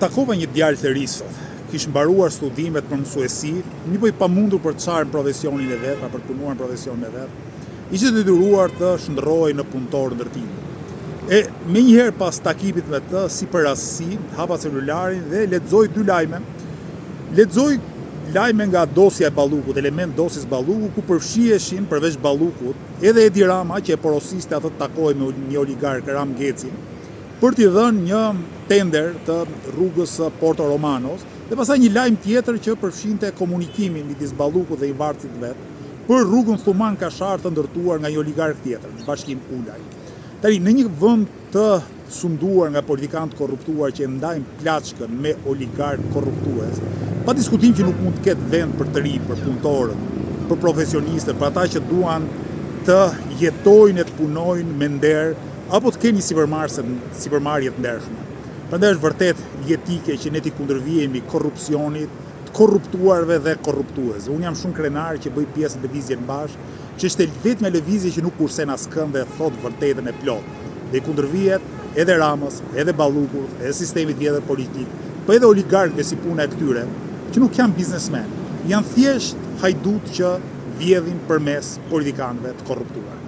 Takova një djalë të ri sot. Kishte mbaruar studimet për mësuesi, një po i pamundur për të çarë në profesionin e vet, për të punuar në profesionin e vet. Ishte detyruar të shndërrohej në punëtor ndërtimi. E me njëherë pas takimit me të, si për rastësi, hapa celularin dhe lexoj dy lajme. Lexoj lajme nga dosja e Ballukut, element dosjes Ballukut, ku përfshiheshin përveç Ballukut edhe Edi Rama, që e porosiste atë të takojë me një oligark Ram Gecin, për t'i dhënë një tender të rrugës Porto Romanos, dhe pastaj një lajm tjetër që përfshinte komunikimin midis Ballukut dhe i varësit vet për rrugën Thuman Kashar të ndërtuar nga një oligark tjetër, Bashkim Ulaj. Tani, në një vend të sunduar nga politikantë korruptuar që ndajnë plaçkën me oligark korruptues, pa diskutim që nuk mund të ketë vend për të rinj, për punëtorët, për profesionistët, për ata që duan të jetojnë e të punojnë me nder, apo të keni sipërmarrje të ndershme. Prandaj është vërtet jetike që ne t'i kundërvijemi korrupsionit, të korruptuarve dhe korruptuesve. Unë jam shumë krenar që bëj pjesë në lëvizjen bashkë, që është vetëm lëvizje që nuk kursen askënd dhe thot vërtetën e plot. Dhe i kundërvijet edhe Ramës, edhe Ballukut, edhe sistemit tjetër politik, po edhe oligarkëve si puna e këtyre, që nuk janë biznesmen, janë thjesht hajdut që vjedhin përmes politikanëve të korruptuar.